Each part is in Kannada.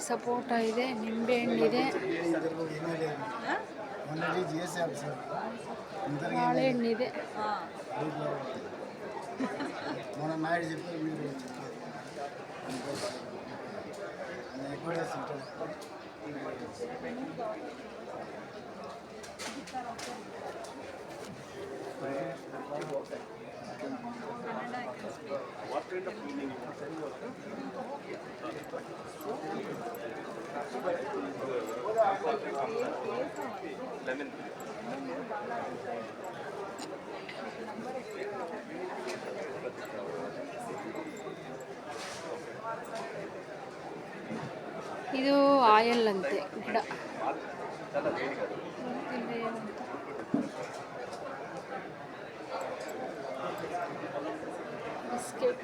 ಸಪೋಟ ಇದೆ, ನಿಂಬೆಹಣ್ಣಿದೆ, ಬಾಳೆಹಣ್ಣಿದೆ. ಇದು ಆಯಲ್ ಅಂತೆ ಗಿಡ. ಬಿಸ್ಕೆಟ್,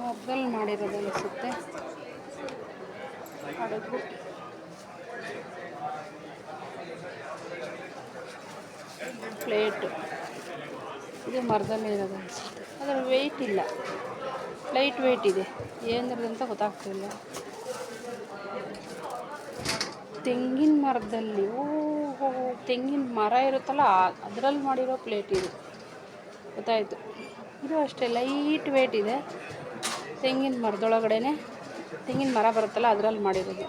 ಮೊಗ್ಗಲ್ ಮಾಡಿರೋದು ಅನಿಸುತ್ತೆ. ಹಡಗು, ಪ್ಲೇಟು, ಇದು ಮರದಲ್ಲೇ ಇರೋದು ಅನಿಸುತ್ತೆ. ಅದರ ವೆಯ್ಟ್ ಇಲ್ಲ, ಲೈಟ್ ವೆಯ್ಟ್ ಇದೆ, ಏನಂತ ಗೊತ್ತಾಗ್ತಿಲ್ಲ. ತೆಂಗಿನ ಮರದಲ್ಲಿ, ತೆಂಗಿನ ಮರ ಇರುತ್ತಲ್ಲ ಅದರಲ್ಲಿ ಮಾಡಿರೋ ಪ್ಲೇಟ್ ಇದು, ಗೊತ್ತಾಯಿತು. ಇದು ಅಷ್ಟೇ ಲೈಟ್ ವೆಯ್ಟ್ ಇದೆ, ತೆಂಗಿನ ಮರದೊಳಗಡೆ ತೆಂಗಿನ ಮರ ಬರುತ್ತಲ್ಲ ಅದರಲ್ಲಿ ಮಾಡಿರೋದು.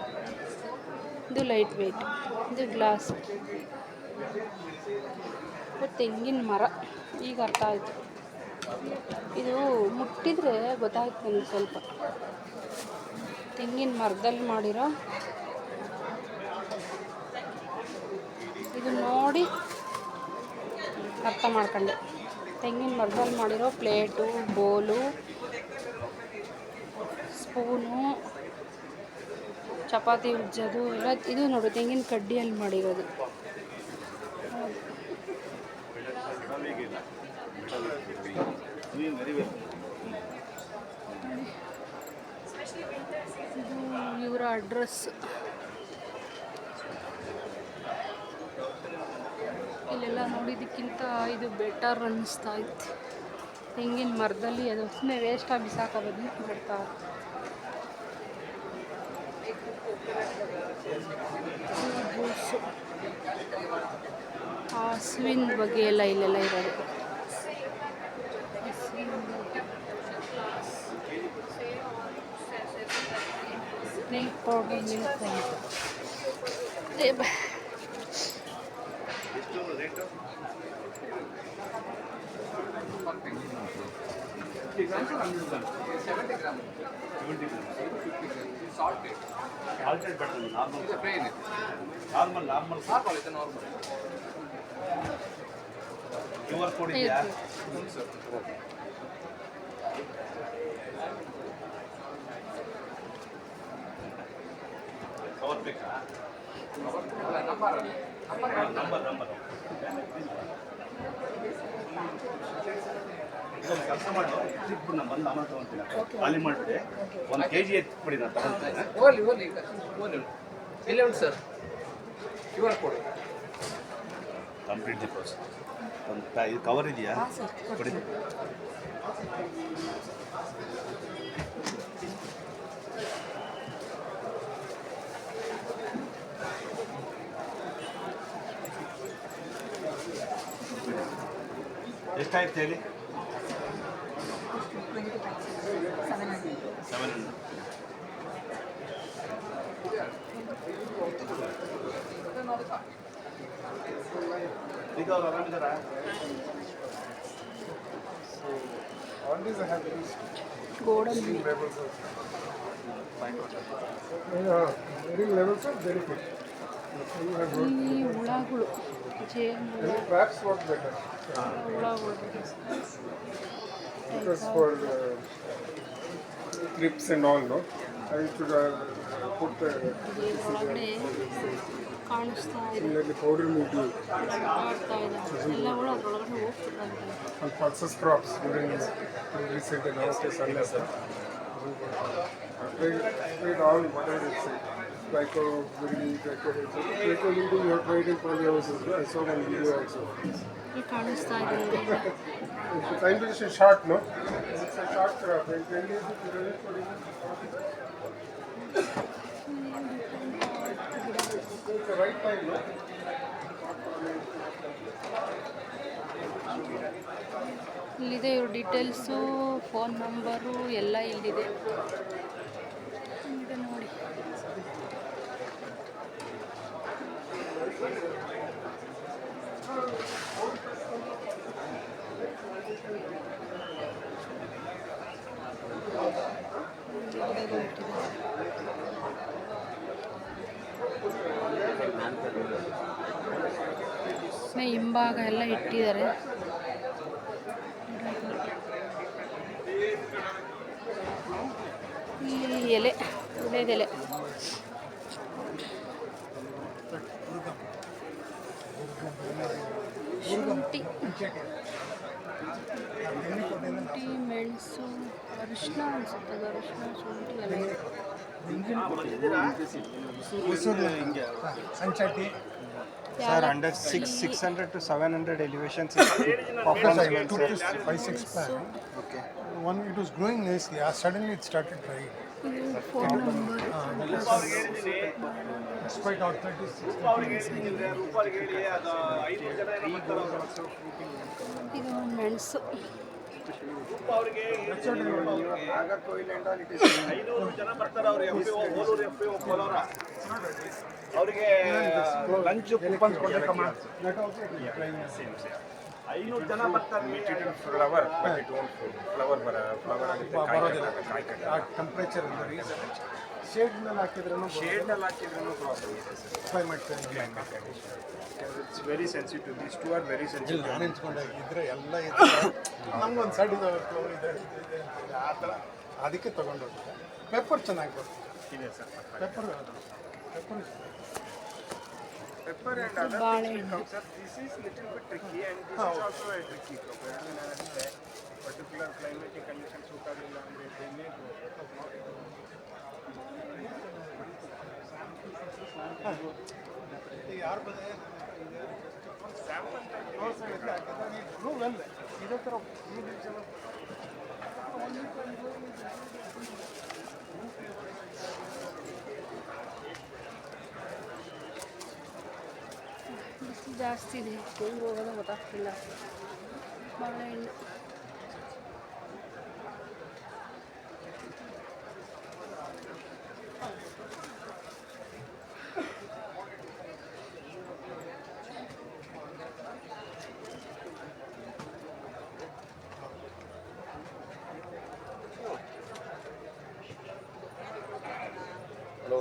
ಇದು ಲೈಟ್ ವೆಯ್ಟ್. ಇದು ಗ್ಲಾಸ್, ತೆಂಗಿನ ಮರ. ಈಗ ಅರ್ಥ ಆಯಿತು, ಇದು ಮುಟ್ಟಿದರೆ ಗೊತ್ತಾಯ್ತು ನನಗೆ ಸ್ವಲ್ಪ. ತೆಂಗಿನ ಮರದಲ್ಲಿ ಮಾಡಿರೋ, ಇದು ನೋಡಿ ಅರ್ಥ ಮಾಡ್ಕೊಂಡೆ. ತೆಂಗಿನ ಮರದಲ್ಲಿ ಮಾಡಿರೋ ಪ್ಲೇಟು, ಬೋಲು, ಸ್ಪೂನು, ಚಪಾತಿ ಉಜ್ಜೋದು ಎಲ್ಲ ಇದು ನೋಡಿ ತೆಂಗಿನ ಕಡ್ಡಿಯಲ್ಲಿ ಮಾಡಿರೋದು. ಇದು ಇವರ ಅಡ್ರೆಸ್. ಇಲ್ಲೆಲ್ಲ ನೋಡಿದ್ದಕ್ಕಿಂತ ಇದು ಬೆಟರ್ ಅನ್ನಿಸ್ತಾ ಇತ್ತು. ತೆಂಗಿನ ಮರದಲ್ಲಿ ಅದು ಸುಮ್ಮನೆ ವೇಸ್ಟಾಗಿ ಬಿಸಾಕೋದು ಬರ್ತಾ. ಜ್ಯೂಸು, ಹಸುವಿನ ಬಗ್ಗೆ ಎಲ್ಲ ಇಲ್ಲೆಲ್ಲ ಇರೋದು. Milk powder, milk powder. QR code ಇದೆಯಾ? ಕವರ್ ಬೇಕಾ? ನಂಬರ್ ಇದೊಂದು ಕೆಲಸ ಮಾಡು, ಸಿಕ್ಬಿಟ್ಟು ನಾನು ಬಂದು ಅಮೌಂಟ್ ತೊಗೊಳ್ತೀನಿ. ಖಾಲಿ ಮಾಡಿಬಿಡಿ, 1 kg ಎತ್ಬಿಡಿ, ನಾನು ತಗೊಳ್ತೇನೆ. ಇಲ್ಲೇ ಉಂಟು sir, QR code complete the process. ಒಂದು ಇದು ಕವರ್ ಇದೆಯಾ? ಕೊಡಿ. ಎಷ್ಟಾಯ್ತು ಹೇಳಿ? 700. ಈಗ ಅವ್ರು ಆರಾಮಿದ್ದಾರಾ? ಗೋಡಂಬಿ, ಈ ಹುಳಗಳು, ಜೇನು ಹುಳಗಳು, trips and all, no? I should put ಒಳಗಡೆ ಕಾಣಿಸ್ತಾ ಇದೆ. similarly powder mildew ಆಡ್ತಾ ಇದೆ, ಎಲ್ಲಗಳು ಅದರೊಳಗಡೆ ಹೋಗ್ತಿದ್ದಾರೆ. and pulses crops during recent and now sunless. Trade all whatever it's Glyco, leading your trade in polyhouses. I saw one video also. ಇಲ್ಲಿ ಕಾಣಿಸ್ತಾ ಇದೆ ನೋಡಿ ಈಗ. It's time to just a short, no? It's a short crop. And 10 days to release for it. It's the right time, no? ಇಲ್ಲಿದೆ ಇವ್ರ ಡೀಟೇಲ್ಸು, ಫೋನ್ ನಂಬರು ಎಲ್ಲ ಇಲ್ಲಿದೆ. ಇದೆ ನೋಡಿ. ಹಿಂಭಾಗ ಎಲ್ಲ ಇಟ್ಟಿದ್ದಾರೆ. ಇಲ್ಲಿ ಎಲೆ, ಎಲೆದೆಲೆ. ಶುಂಠಿ, ಮೆಣಸು, ಅರಿಶಿನ ಅನಿಸುತ್ತೆ. ಅರಿಶಿನ, ಶುಂಠಿ ಎಲ್ಲ ಇದೆ. Sir, under 600 to 700 elevations. Okay. One, it was growing nicely. Suddenly it started drying. Phone number, Despite our 36. ಇದು ಒಂದು ಮೆಣಸು. Nagarcoil and all, it is 500 ಜನ ಬರ್ತಾರೆ ಅವ್ರಿಗೆ ಹೋಲೂರು FPO ಕೋಲಾರ ಅವರಿಗೆ ಲಂಚ್ ಕೂಪನ್ಸ್ ಕೊಡ್ಬೇಕಮ್ಮ 500 ಜನ ಬರ್ತಾರೆ flower, but it won't flower Temperature in the reason. Shade ನಲ್ಲಿ ಹಾಕಿದ್ರೂ shade ನಲ್ಲಿ ಹಾಕಿದ್ರೂ problem ಇದೆ sir. ಅಪ್ಲೈ ಮಾಡ್ತೇನೆ. It's very sensitive. These two are very sensitive. ನಾನು ಎನ್ಸ್ಕೊಂಡಾಗಿದ್ರೆ ಎಲ್ಲ ಇದೆ. ನಮ್ಗೊಂದು ಸೈಡ್ ಇದೆ ಆ ಥರ ಅದಕ್ಕೆ ತೊಗೊಂಡೋಗಿದೆ. ಪೆಪ್ಪರ್ ಚೆನ್ನಾಗಿ ಬರುತ್ತೆ. ಇದೆ sir. Pepper Pepper and other things will come, sir. This is little bit tricky and this is also a tricky crop. Particular climatic conditions suit agilla andre they may grow. ಯಾರು ಬಂದರೆ Sample ಇದೇ ಥರ ಬಿಸಿಲು ಜಾಸ್ತಿ ಇದೆ, ಹೆಂಗೆ ಹೋಗೋದು ಗೊತ್ತಾಗ್ತಿಲ್ಲ. ಬಾಳೆಹಣ್ಣು, ಹಲೋ